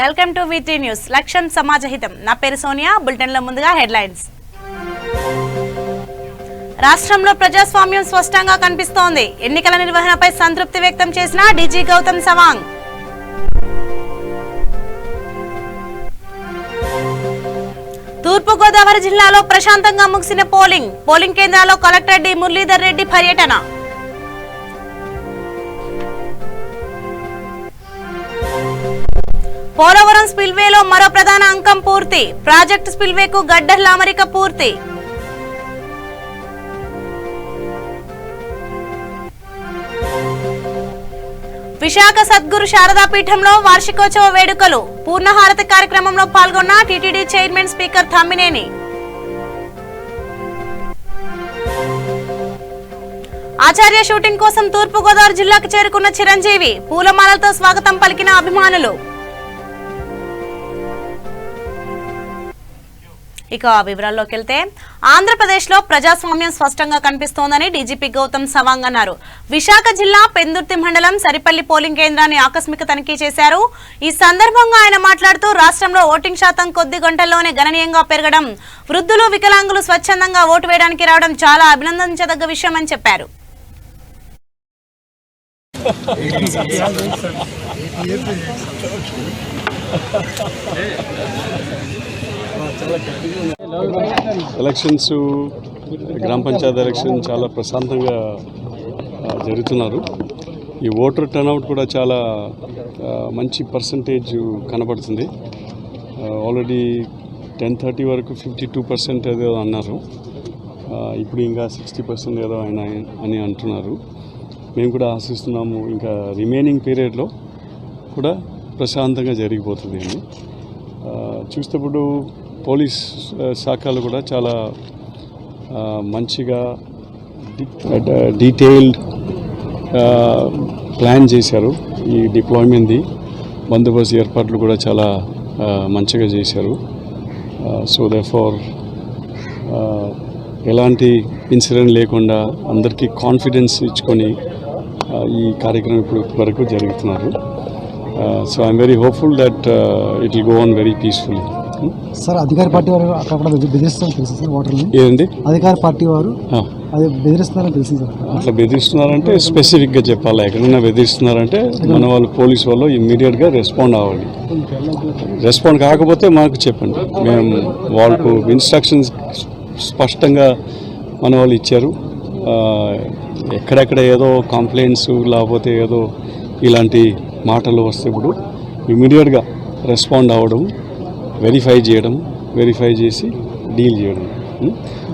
Welcome to వీటీ news. లక్ష్యం సమాజహితం. నా పేరు సోనియా. బులెటిన్లో ముందుగా హెడ్లైన్స్. రాష్ట్రంలో ప్రజాస్వామ్యం స్పష్టంగా కనిపిస్తోంది. ఎన్నికల నిర్వహణపై సంతృప్తి వ్యక్తం చేసిన డీజీ గౌతమ్ సవాంగ్. తూర్పుగోదావరి జిల్లాలో ప్రశాంతంగా ముగిసిన పోలింగ్ కేంద్రాల్లో కలెక్టర్ డి మురళీధర్ రెడ్డి పర్యటన. పోలవరం స్పిల్వేలో మరో ప్రధాన అంకం పూర్తి. ప్రాజెక్టు స్పిల్వేకు గడ్డర్ల అమరిక పూర్తి. విశాఖ సద్గురు శారదా పీఠంలో వార్షికోత్సవ వేడుకలు. పూర్ణహారతి కార్యక్రమంలో పాల్గొన్న టీటీడీ చైర్మన్ స్పీకర్ తమ్మినేని. ఆచార్య షూటింగ్ కోసం తూర్పుగోదావరి జిల్లాకు చేరుకున్న చిరంజీవి. పూలమాలతో స్వాగతం పలికిన అభిమానులు. ఇక వివరాల్లోకి వెళ్తే, ఆంధ్రప్రదేశ్లో ప్రజాస్వామ్యం స్పష్టంగా కనిపిస్తోందని డీజీపీ గౌతమ్ సవాంగ్ అన్నారు. విశాఖ జిల్లా పెందుర్తి మండలం సరిపల్లి పోలింగ్ కేంద్రాన్ని ఆకస్మిక తనిఖీ చేశారు. ఈ సందర్భంగా ఆయన మాట్లాడుతూ రాష్ట్రంలో ఓటింగ్ శాతం కొద్ది గంటల్లోనే గణనీయంగా పెరగడం, వృద్ధులు వికలాంగులు స్వచ్ఛందంగా ఓటు వేయడానికి రావడం చాలా అభినందించదగ్గ విషయమని చెప్పారు. ఎలక్షన్స్, గ్రామ పంచాయతీ ఎలక్షన్ చాలా ప్రశాంతంగా జరుగుతున్నారు. ఈ ఓటర్ టర్నౌట్ కూడా చాలా మంచి పర్సంటేజ్ కనబడుతుంది. ఆల్రెడీ 10:30 వరకు 52% ఏదో అన్నారు. ఇప్పుడు ఇంకా 60% ఏదో అని అంటున్నారు. మేము కూడా ఆశిస్తున్నాము ఇంకా రిమైనింగ్ పీరియడ్లో కూడా ప్రశాంతంగా జరిగిపోతుంది అని. చూసేటప్పుడు పోలీస్ శాఖలు కూడా చాలా మంచిగా డీటెయిల్డ్ ప్లాన్ చేశారు. ఈ డిప్లాయ్మెంట్ది బందోబస్తు ఏర్పాట్లు కూడా చాలా మంచిగా చేశారు. సో దేర్ఫోర్ ఎలాంటి ఇన్సిడెంట్ లేకుండా అందరికీ కాన్ఫిడెన్స్ ఇచ్చుకొని ఈ కార్యక్రమం ఇప్పుడు వరకు జరుగుతున్నారు. So I'm very hopeful that it will go on very peacefully. Sir, అధికార పార్టీ వారు అక్కడ బెదిరిస్తారని తెలిసింది సార్. ఓటర్ని ఏంటి అధికార పార్టీ వారు అది బెదిరిస్తున్నారని తెలిసింది సార్. అట్లా బెదిరిస్తున్నారంటే స్పెసిఫిక్గా చెప్పాలి. ఎక్కడైనా బెదిరిస్తున్నారంటే మన వాళ్ళు పోలీస్ వాళ్ళు ఇమ్మీడియట్గా రెస్పాండ్ అవ్వాలి. రెస్పాండ్ కాకపోతే మాకు చెప్పండి. మేము వాళ్ళకు ఇన్స్ట్రక్షన్స్ స్పష్టంగా మన వాళ్ళు ఇచ్చారు. ఎక్కడెక్కడ ఏదో కంప్లైంట్స్ లేకపోతే ఏదో ఇలాంటి మాటలు వస్తే ఇప్పుడు ఇమ్మీడియట్గా రెస్పాండ్ అవ్వడం, వెరిఫై చేసి డీల్ చేయడం.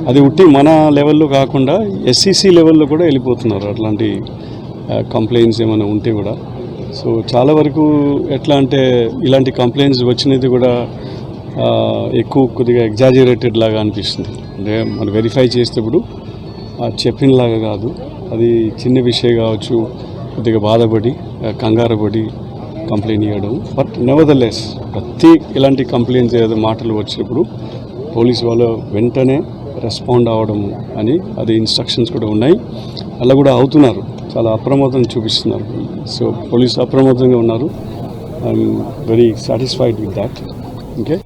అది ఉట్టి మన లెవెల్లో కాకుండా ఎస్సీసీ లెవెల్లో కూడా వెళ్ళిపోతున్నారు అట్లాంటి కంప్లైంట్స్ ఏమైనా ఉంటే కూడా. సో చాలా వరకు ఎట్లా అంటే ఇలాంటి కంప్లైంట్స్ వచ్చినది కూడా కొద్దిగా ఎగ్జాజరేటెడ్ లాగా అనిపిస్తుంది. అంటే మనం వెరిఫై చేసేటప్పుడు చెప్పినలాగా కాదు. అది చిన్న విషయం కావచ్చు, కొద్దిగా బాధపడి కంగారపడి కంప్లైంట్ ఇవ్వడం. బట్ నెవర్దలెస్ ప్రతి ఇలాంటి కంప్లైంట్స్ ఏదో మాటలు వచ్చినప్పుడు పోలీసు వాళ్ళు వెంటనే రెస్పాండ్ అవ్వడము అని అది ఇన్స్ట్రక్షన్స్ కూడా ఉన్నాయి. అలా కూడా అవుతున్నారు. చాలా అప్రమత్తం చూపిస్తున్నారు. సో పోలీసు అప్రమత్తంగా ఉన్నారు. I'm very satisfied with that. Okay.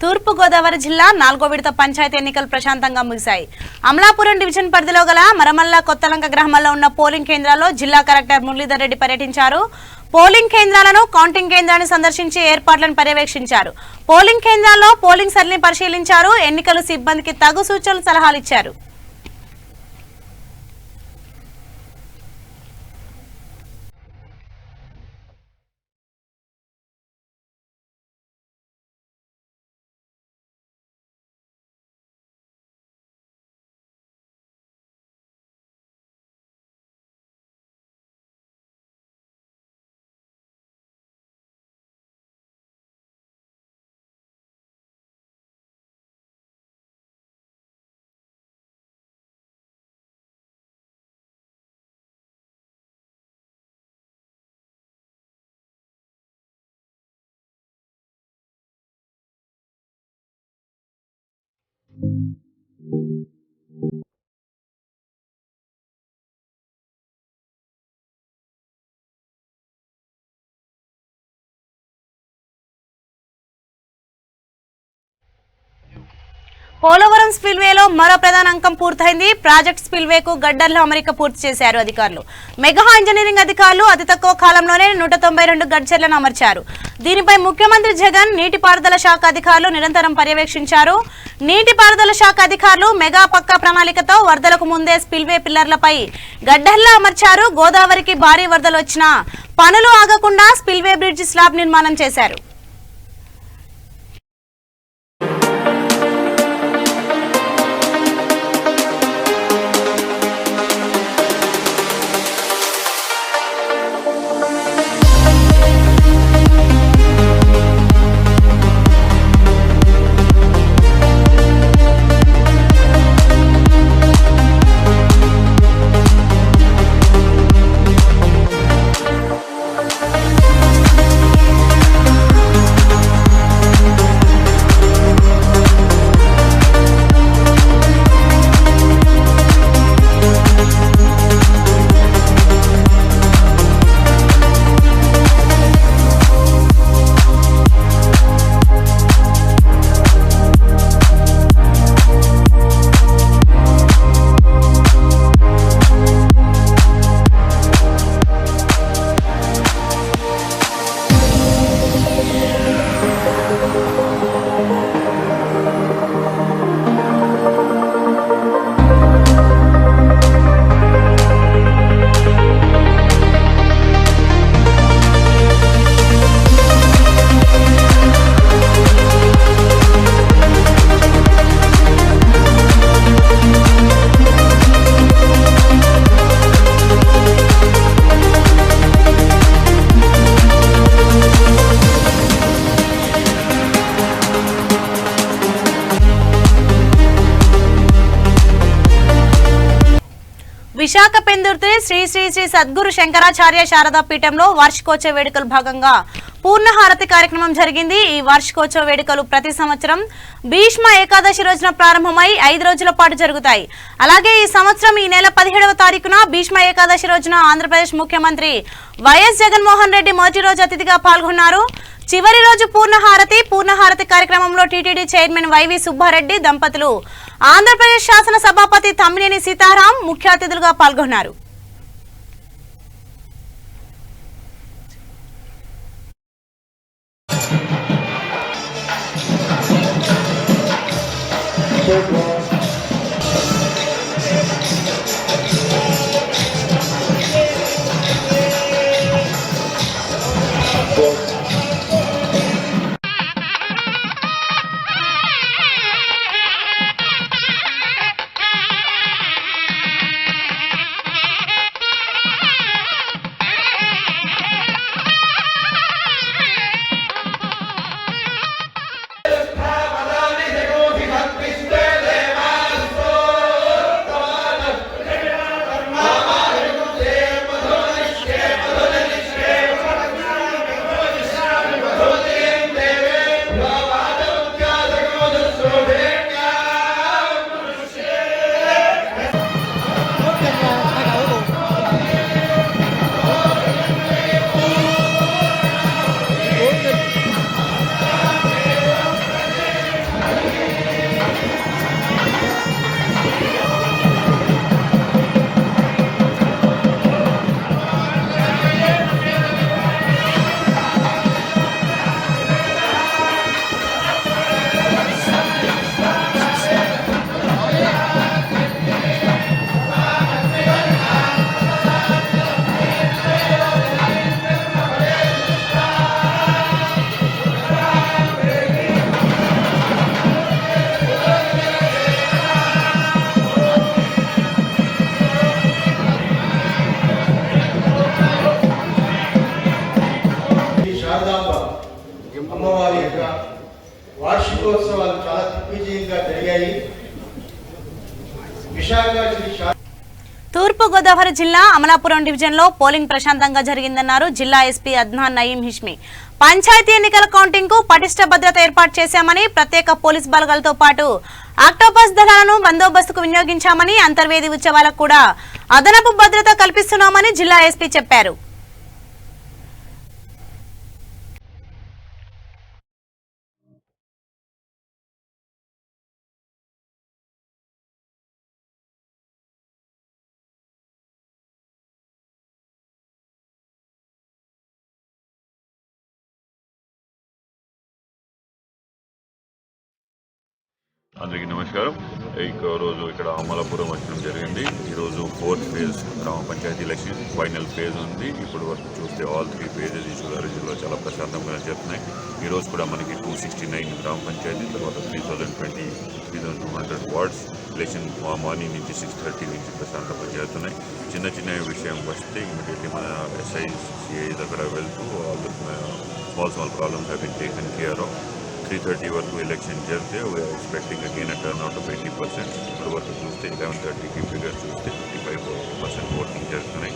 Turpugodavari జిల్లా 4వ విడత పంచాయతీ ఎన్నికలు ప్రశాంతంగా ముగిశాయి. అమలాపురం డివిజన్ పరిధిలో గల మరమల్ల కొత్తలంక గ్రామాల్లో ఉన్న పోలింగ్ కేంద్రాల్లో జిల్లా కలెక్టర్ మురళీధర్ రెడ్డి పర్యటించారు. పోలింగ్ కేంద్రాలను, కౌంటింగ్ కేంద్రాన్ని సందర్శించి ఏర్పాట్లను పర్యవేక్షించారు. పోలింగ్ కేంద్రాల్లో పోలింగ్ సరళిని పరిశీలించారు. ఎన్నికల సిబ్బందికి తగు సూచనలు, సలహాలు ఇచ్చారు. పోలవరం స్పిల్వేలో మరో ప్రధాన అంకం పూర్తయింది. ప్రాజెక్ట్ స్పిల్వేకు గడ్డర్ల అమరిక పూర్తి చేశారు అధికారులు. మెగా ఇంజనీరింగ్ అధికారులు అతి తక్కువ కాలంలోనే 192 గడ్చర్లను అమర్చారు. దీనిపై ముఖ్యమంత్రి జగన్ నీటిపారుదల శాఖ అధికారులు నిరంతరం పర్యవేక్షించారు. నీటిపారుదల శాఖ అధికారులు మెగా పక్కా ప్రణాళికతో వరదలకు ముందే స్పిల్వే పిల్లర్లపై గడ్డర్లా అమర్చారు. గోదావరికి భారీ వరదలు వచ్చినా పనులు ఆగకుండా స్పిల్వే బ్రిడ్జ్ స్లాబ్ నిర్మాణం చేశారు. విశాఖ పెందుర్తి శ్రీ శ్రీ శ్రీ సద్గురు శంకరాచార్య శారదా పీఠంలో వార్షికోత్సవ వేడుకల భాగంగా పూర్ణహారతి కార్యక్రమం జరిగింది. ఈ వార్షికోత్సవ వేడుకలు ప్రతి సంవత్సరం భీష్మ ఏకాదశి రోజున ప్రారంభమై 5 రోజుల పాటు జరుగుతాయి. అలాగే ఈ సంవత్సరం ఈ నెల 17వ తారీఖున భీష్మ ఏకాదశి రోజున ఆంధ్రప్రదేశ్ ముఖ్యమంత్రి వైఎస్ జగన్మోహన్ రెడ్డి మొదటి రోజు అతిథిగా పాల్గొన్నారు. చివరి రోజు పూర్ణహారతి కార్యక్రమంలో టీటీడీ చైర్మన్ వైవి సుబ్బారెడ్డి దంపతులు, ఆంధ్రప్రదేశ్ శాసన సభాపతి తమ్మినేని సీతారాం ముఖ్య అతిథులుగా పాల్గొన్నారు. అమ్మవారి యొక్క వార్షికోత్సవాలు చాలా దిగ్విజయంగా జరిగాయి. విశాఖ శ్రీ తూర్పు గోదావరి జిల్లా అమలాపురం డివిజన్లో పోలింగ్ ప్రశాంతంగా జరిగిందన్నారు జిల్లా ఎస్పీ అద్నాన్ నయీం హిష్మి. పంచాయతీ ఎన్నికల కౌంటింగ్ కు పటిష్ట భద్రత ఏర్పాటు చేశామని, ప్రత్యేక పోలీస్ బలగాలతో పాటు ఆక్టోపస్ దళాలను బందోబస్తుకు వినియోగించామని, అంతర్వేది ఉత్సవాలకు కూడా అదనపు భద్రత కల్పిస్తున్నామని జిల్లా ఎస్పీ చెప్పారు. అందరికీ నమస్కారం. రోజు ఇక్కడ అమలాపురం వచ్చడం జరిగింది. ఈరోజు 4th ఫేజ్ గ్రామ పంచాయతీ ఎలక్షన్ ఫైనల్ ఫేజ్ ఉంది. ఇప్పుడు వరకు చూస్తే ఆల్ 3 ఫేజెస్ ఈ సూర్యాపేట జిల్లాలో చాలా ప్రశాంతంగా జరుగుతున్నాయి. ఈరోజు కూడా మనకి 269 గ్రామ పంచాయతీ, తర్వాత 3200 వార్డ్స్ ఎలక్షన్ మార్నింగ్ నుంచి 6:30 నుంచి ప్రశాంతంగా జరుగుతున్నాయి. చిన్న చిన్న విషయం వస్తే ఇమీడియట్లీ మన ఎస్ఐ సిఐ దగ్గర వెళ్తూ small problems have been taken care of. 3:30 వరకు ఎలక్షన్ జరిగితే we are expecting again turnout of 80%. ఇప్పుడు వరకు చూస్తే 11:30కి ఫిగర్ చూస్తే 55% ఓటింగ్ జరుగుతున్నాయి.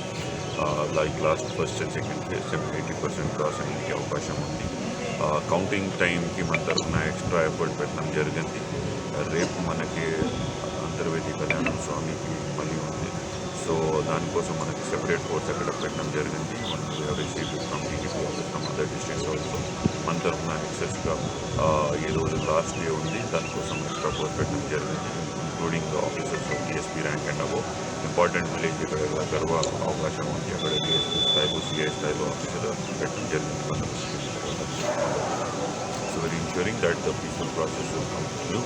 Like last first and second phase 80% cross అయ్యే అవకాశం ఉంది. కౌంటింగ్ టైంకి మన తరఫున ఎక్స్ట్రా ఎఫర్ట్ పెట్టడం జరిగింది. రేపు మనకి అంతర్వేది కళ్యాణం స్వామికి మళ్ళీ ఉంది. సో దానికోసం మనకి సెపరేట్ ఫోర్స్ అక్కడ పెట్టడం జరిగింది. మనం receive from TDP office from other districts also. మన తరఫున ఎక్సెస్గా ఈరోజు లాస్ట్ డే ఉంది, దానికోసం ఎక్స్ట్రా ఫోర్స్ పెట్టడం జరిగింది. Including officers DSP rank and above important village ఇక్కడ గర్వ అవకాశం ఉంది. అక్కడ డిఎస్పీ స్థాయిలో సిఐ స్థాయిలో ఆఫీసర్ పెట్టడం జరిగింది. So we're ensuring that the peaceful process will come through,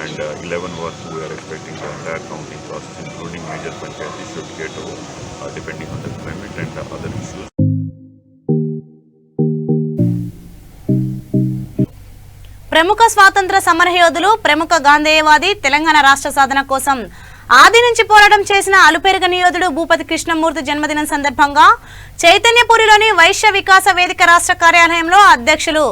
and 11 work we are expecting the entire counting process including major panchayati should get over depending on the climate and other issues. ప్రముఖ స్వాతంత్ర సమరయోధులు, ప్రముఖ గాంధేయవాది, తెలంగాణ రాష్ట్ర సాధన కోసం ఆది నుంచి పోరాటం చేసిన అలుపెరుగని యోధుడు భూపతి కృష్ణమూర్తి జన్మదినం సందర్భంగా చైతన్యపురిలోని వైశ్య వికాస వేదిక రాష్ట్ర కార్యాలయంలో అధ్యక్షులు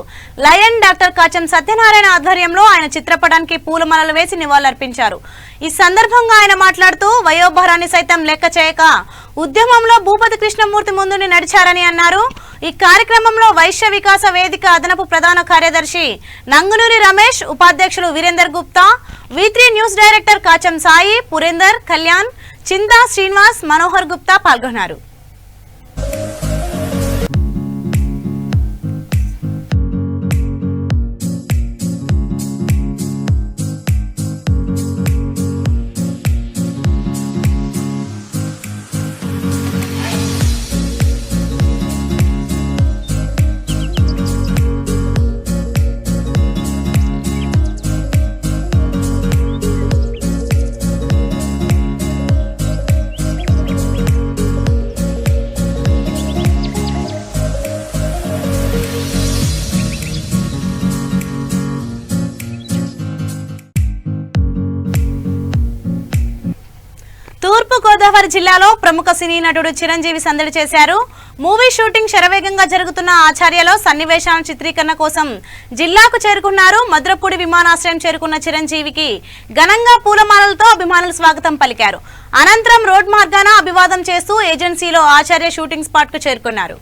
లయన్ డాక్టర్ కాచం సత్యనారాయణ ఆధ్వర్యంలో ఆయన చిత్రపటానికి పూలమాలలు వేసి నివాళులర్పించారు. ఈ సందర్భంగా ఆయన మాట్లాడుతూ వయోభారాన్ని సైతం లెక్క చేయక ఉద్యమంలో భూపతి కృష్ణమూర్తి ముందుని నడిచారని అన్నారు. ఈ కార్యక్రమంలో వైశ్య వికాస వేదిక అదనపు ప్రధాన కార్యదర్శి నంగునూరి రమేష్, ఉపాధ్యక్షులు Virender Gupta, V3 news director Kacham Sai, Purender, Kalyan, Chinta Srinivas, Manohar Gupta పాల్గొన్నారు. తూర్పు గోదావరి జిల్లాలో ప్రముఖ సినీ నటుడు చిరంజీవి సందడి చేశారు. మూవీ షూటింగ్ శరవేగంగా జరుగుతున్న ఆచార్యలో సన్నివేశాల చిత్రీకరణ కోసం జిల్లాకు చేరుకున్నారు. మధురపూడి విమానాశ్రయం చేరుకున్న చిరంజీవికి ఘనంగా పూలమాలలతో అభిమానులు స్వాగతం పలికారు. అనంతరం రోడ్ మార్గాన అభివాదం చేస్తూ ఏజెన్సీలో ఆచార్య షూటింగ్ స్పాట్ కు చేరుకున్నారు.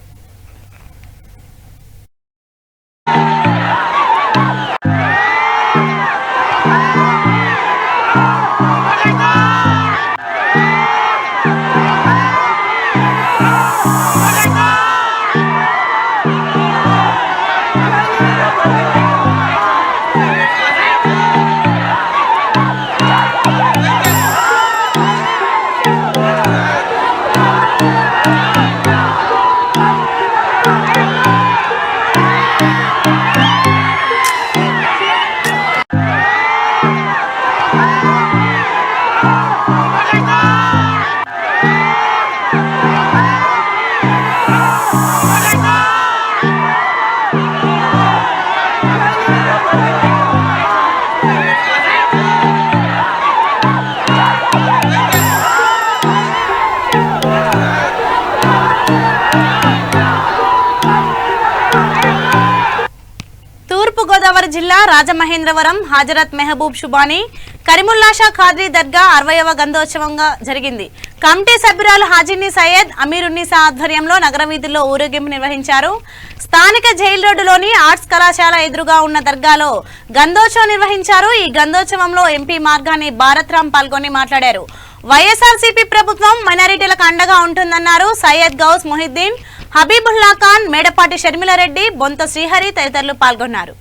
గోదావరి జిల్లా రాజమహేంద్రవరం హాజరత్ మెహబూబ్ షుబానీ కరీముల్లాషా ఖాద్రీ దర్గా 60వ గంధోత్సవంగా జరిగింది. కమిటీ సభ్యురాలు హాజిని సయ్యద్, అమీరున్నీసా ఆధ్వర్యంలో నగర వీధుల్లో ఊరేగింపు నిర్వహించారు. స్థానిక జైల్ రోడ్డులోని ఆర్ట్స్ కళాశాల ఎదురుగా ఉన్న దర్గాలో గంధోత్సవం నిర్వహించారు. ఈ గంధోత్సవంలో ఎంపీ మార్గాని భారత్రామ్ పాల్గొని మాట్లాడారు. వైఎస్ఆర్సీపీ ప్రభుత్వం మైనారిటీలకు అండగా ఉంటుందన్నారు. సయ్యద్ గౌస్ మొహిద్దీన్, హబీబుల్లా ఖాన్, మేడపాటి షర్మిలారెడ్డి, బొంత శ్రీహరి తదితరులు పాల్గొన్నారు.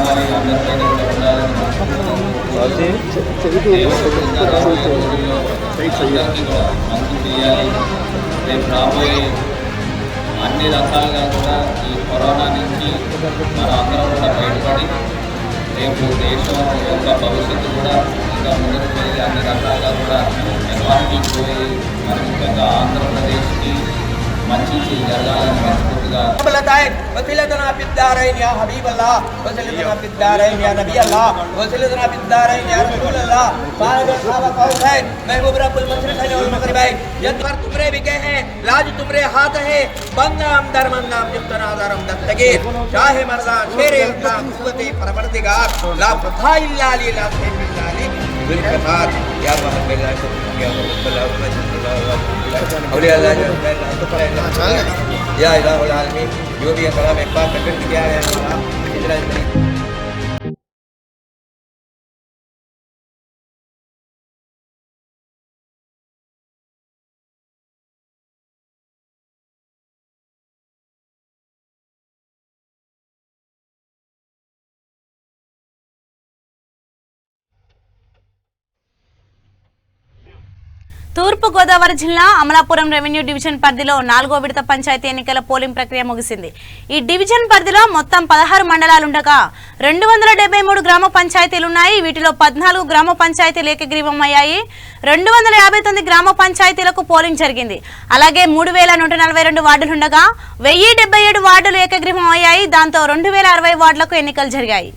కావాలి, అందరిపైన కూడా ఉండాలని అందరికీ కూడా మంచి చేయాలి. రేపు రాబోయే అన్ని రకాలుగా కూడా ఈ కరోనా నుంచి మన అందరం కూడా బయటపడి రేపు దేశం యొక్క భవిష్యత్తు కూడా ఇంకా ముందుకు వెళ్ళి అన్ని రకాలుగా కూడా ఎన్వాల్వ్మెంట్ పోయి మరి ముఖ్యంగా ఆంధ్రప్రదేశ్కి మంచి జరగాలని మనస్ఫూర్తిగా وسيلتنا في الدارين يا حبيب الله وسيلتنا في الدارين يا نبي الله وسيلتنا في الدارين يا رسول الله صاحب الصحابة قوسين محبوب رب المشرقين والمغربين यदि तुमरे बिके हैं लाज तुमरे हाथ है बंगाम दरमंगाम जितना आधारम दस्तगीर चाहे मर्दा शेरे का कुव्वते परवरदिगार ला फथा इल्ला ली ला से बिल्लाली बिलकफात या मोहम्मद बिल्लाह को या औलिया अल्लाह या इलाहुल आलमीन जो भी कलाम एक बार प्रकट किया है इजराइल తూర్పు గోదావరి జిల్లా అమలాపురం రెవెన్యూ డివిజన్ పరిధిలో 4వ విడత పంచాయతీ ఎన్నికల పోలింగ్ ప్రక్రియ ముగిసింది. ఈ డివిజన్ పరిధిలో మొత్తం 16 మండలాలుండగా 273 గ్రామ పంచాయతీలున్నాయి. వీటిలో 14 గ్రామ పంచాయతీలు ఏకగ్రీవం అయ్యాయి. 259 గ్రామ పంచాయతీలకు పోలింగ్ జరిగింది. అలాగే 3142 వార్డులుండగా 1077 వార్డులు ఏకగ్రీవం అయ్యాయి. దాంతో 2060 వార్డులకు ఎన్నికలు జరిగాయి.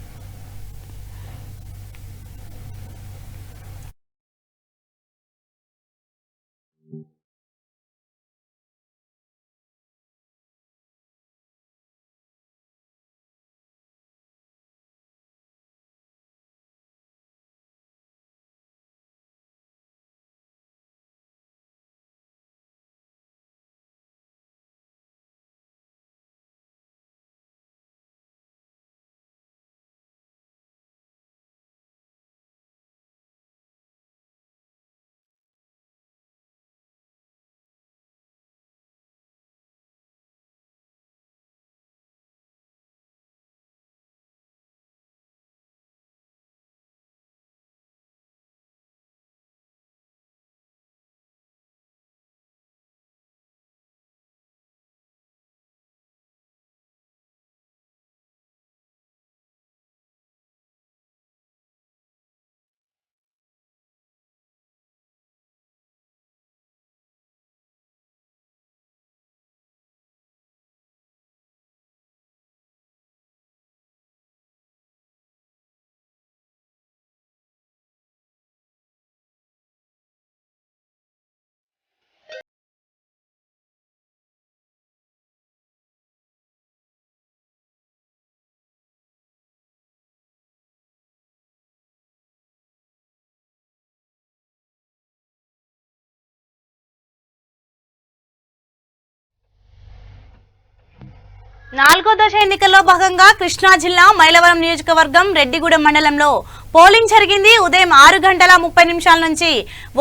నాలుగో దశ ఎన్నికల్లో భాగంగా కృష్ణా జిల్లా మైలవరం నియోజకవర్గం రెడ్డిగూడెం మండలంలో పోలింగ్ జరిగింది. ఉదయం 6:30 నుంచి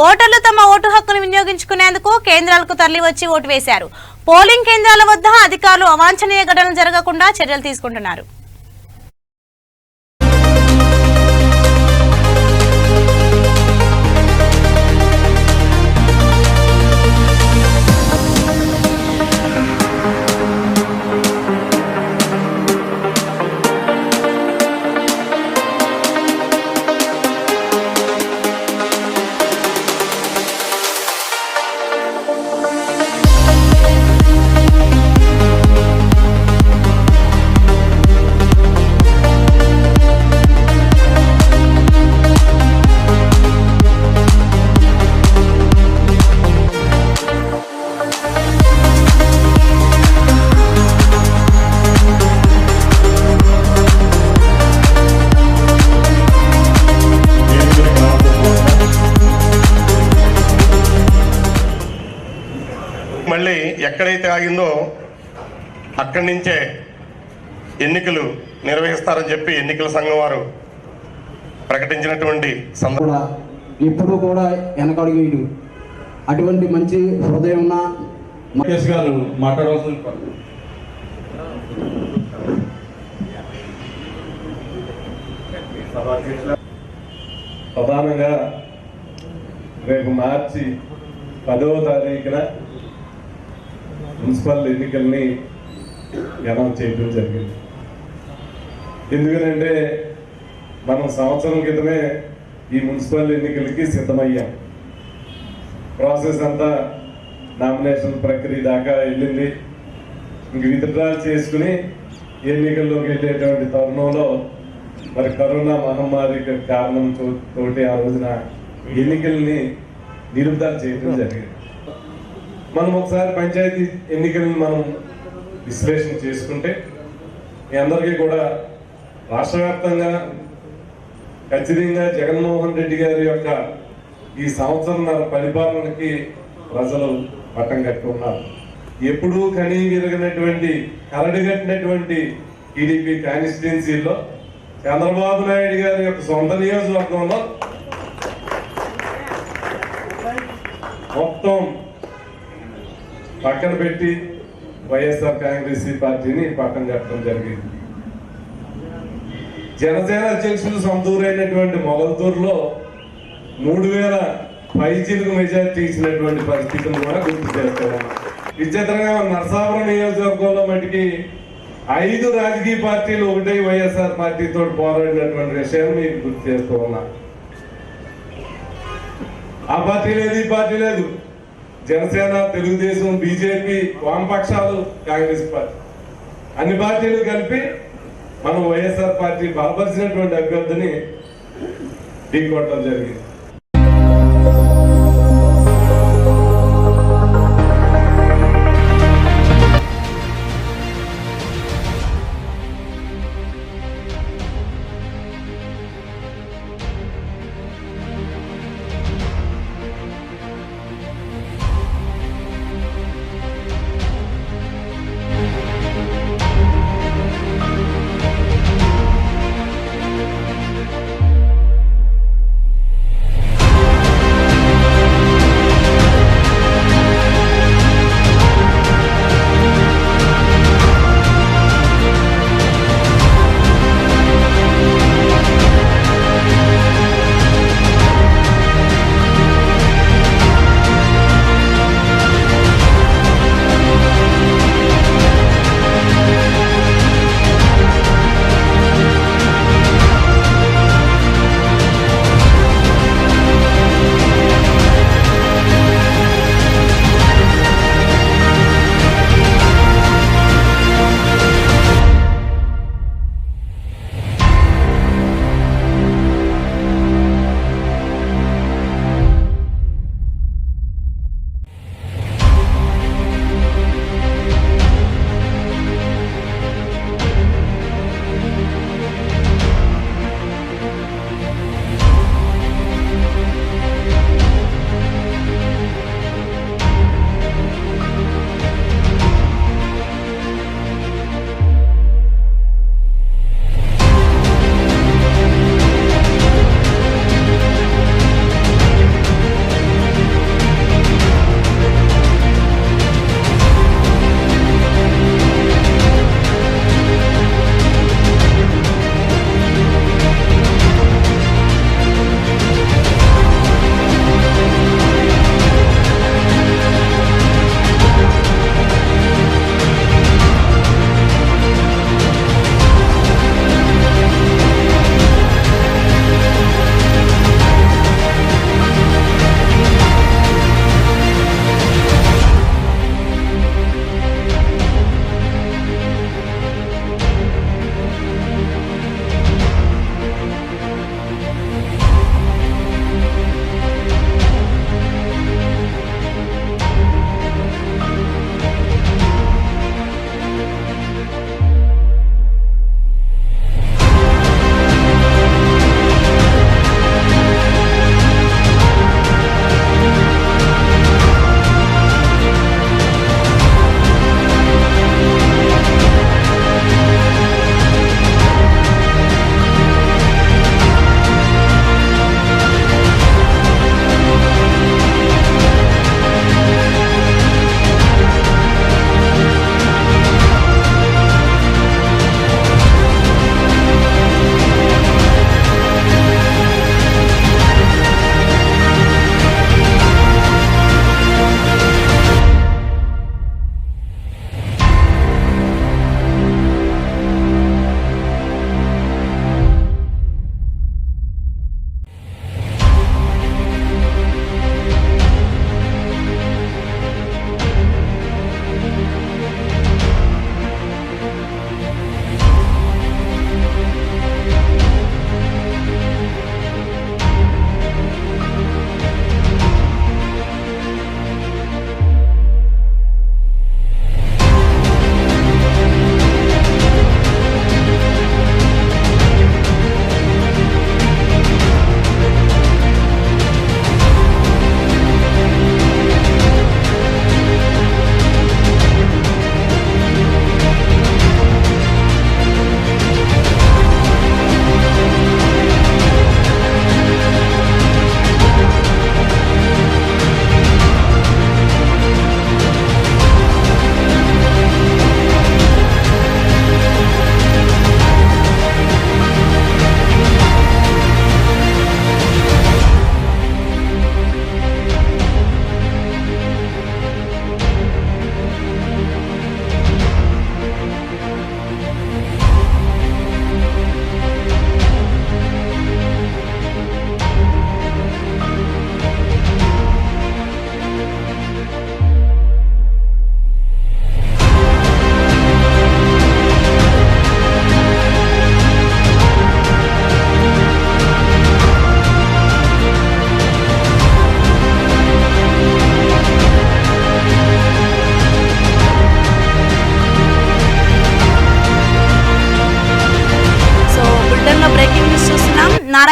ఓటర్లు తమ ఓటు హక్కును వినియోగించుకునేందుకు కేంద్రాలకు తరలివచ్చి ఓటు వేశారు. పోలింగ్ కేంద్రాల వద్ద అధికారులు అవాంఛనీయ ఘటనలు జరగకుండా చర్యలు తీసుకుంటున్నారు. మళ్ళీ ఎక్కడైతే ఆగిందో అక్కడి నుంచే ఎన్నికలు నిర్వహిస్తారని చెప్పి ఎన్నికల సంఘం వారు ప్రకటించినటువంటి సందర్భంగా ఇప్పుడు కూడా వెనకడుగు అటువంటి మంచి హృదయం ఉన్న ముఖేష్ గారు మాట్లాడవలసిన సభాధ్యక్షుల ప్రధానంగా రేపు మార్చి 10వ తారీఖున మున్సిపల్ ఎన్నికల్ని అనౌన్స్ చేయడం జరిగింది. ఎందుకంటే మనం సంవత్సరం క్రితమే ఈ మున్సిపల్ ఎన్నికలకి సిద్ధమయ్యాం. ప్రాసెస్ అంతా నామినేషన్ ప్రక్రియ దాకా వెళ్ళింది. ఇంక విత్డ్రాల్ చేసుకుని ఎన్నికల్లోకి వెళ్ళేటువంటి తరుణంలో మరి కరోనా మహమ్మారి కారణం తోటి ఆ రోజున ఎన్నికల్ని నిలుపుదల చేయడం జరిగింది. మనం ఒకసారి పంచాయతీ ఎన్నికలను మనం విశ్లేషణ చేసుకుంటే మీ అందరికీ కూడా రాష్ట్ర వ్యాప్తంగా ఖచ్చితంగా జగన్మోహన్ రెడ్డి గారి యొక్క ఈ సంవత్సరంన్నర పరిపాలనకి ప్రజలు పట్టం కట్టి ఉన్నారు. ఎప్పుడూ కనీ విరగనటువంటి కరడుగట్టినటువంటి టీడీపీ కాన్స్టిట్యున్సీలో చంద్రబాబు నాయుడు గారి యొక్క సొంత నియోజకవర్గంలో మొత్తం పక్కన పెట్టి వైఎస్ఆర్ కాంగ్రెస్ పార్టీని పక్కన కట్టడం జరిగింది. జనసేన అధ్యక్షులు సొంతూరైనటువంటి మొగల్తూరులో 3000 పైచిలకు మెజార్టీ ఇచ్చినటువంటి పరిస్థితిని కూడా గుర్తు చేస్తున్నాం. విచిత్రంగా నరసాపురం నియోజకవర్గంలో మటుకి 5 రాజకీయ పార్టీలు ఒకటే వైఎస్ఆర్ పార్టీతో పోరాడినటువంటి విషయాన్ని మీకు గుర్తు చేస్తూ ఉన్నా. ఆ పార్టీ లేదు, ఈ పార్టీ లేదు. జనసేన, తెలుగుదేశం, బీజేపీ, వామపక్షాలు, కాంగ్రెస్ పార్టీ అన్ని పార్టీలు కలిపి మనం వైఎస్ఆర్ పార్టీ బలపరిచినటువంటి అభ్యర్థిని ఢీకొట్టడం జరిగింది.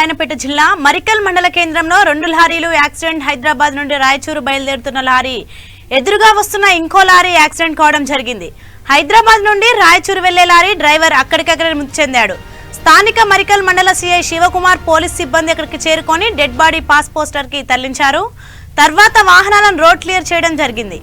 నారాయణపేట జిల్లా మరికల్ మండల కేంద్రంలో 2 లారీలు యాక్సిడెంట్. హైదరాబాద్ నుండి రాయచూరు బయలుదేరుతున్న లారీ ఎదురుగా వస్తున్న ఇంకో లారీ యాక్సిడెంట్ కావడం జరిగింది. హైదరాబాద్ నుండి రాయచూరు వెళ్లే లారీ డ్రైవర్ అక్కడికక్కడే మృతి చెందాడు. స్థానిక మరికల్ మండల సిఐ శివకుమార్ పోలీస్ సిబ్బంది అక్కడికి చేరుకొని డెడ్ బాడీ పాస్ పోస్టర్ కి తరలించారు. తర్వాత వాహనాలను రోడ్ క్లియర్ చేయడం జరిగింది.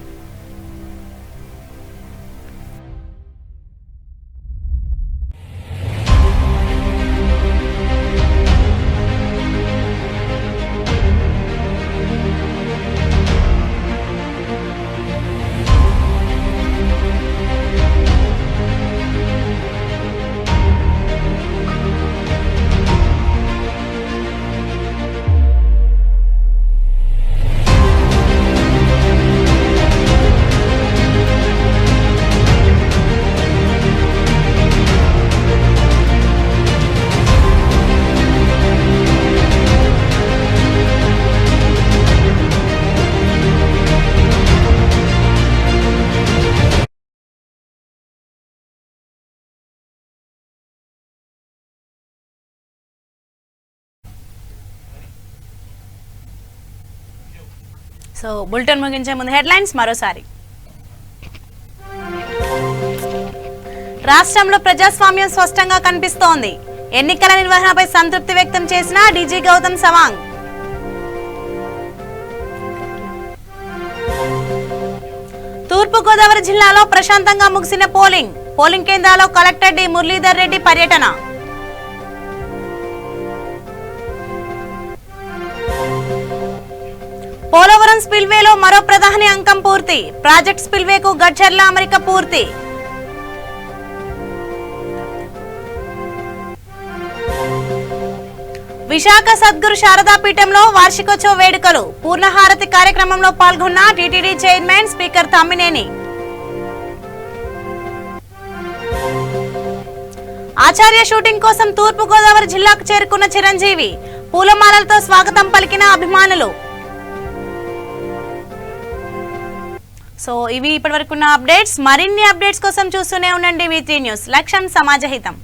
సో బులెటిన్ ముగించే ముందు హెడ్లైన్స్ మరోసారి. రాష్ట్రంలో ప్రజాస్వామ్యం స్పష్టంగా కనిపిస్తోంది. ఎన్నికల నిర్వహణపై సంతృప్తి వ్యక్తం చేసిన డీజీ గౌతమ్ సవాంగ్. తూర్పుగోదావరి జిల్లాలో ప్రశాంతంగా ముగిసిన పోలింగ్ కేంద్రాల్లో కలెక్టర్ డి మురళీధర్ రెడ్డి పర్యటన. పోలవరం స్పిల్వేలో మరో ప్రధాని అంకం పూర్తి. ప్రాజెక్ట్ స్పిల్వేకు గడ్చర్ల అమరిక పూర్తి. విశాఖ సద్గురు శారదాపీఠంలో వార్షికోత్సవ వేడుకలు. పూర్ణహారతి కార్యక్రమంలో పాల్గొన్న టీటీడీ చైర్మన్ స్పీకర్ తమ్మినేని. ఆచార్య షూటింగ్ కోసం తూర్పుగోదావరి జిల్లాకు చేరుకున్న చిరంజీవి. పూలమాలలతో స్వాగతం పలికిన అభిమానులు. సో ఇవి ఇప్పటివరకున్న అప్డేట్స్. మరిన్ని అప్డేట్స్ కోసం చూస్తూనే ఉండండి V3 న్యూస్. లక్ష్యం సమాజహితం.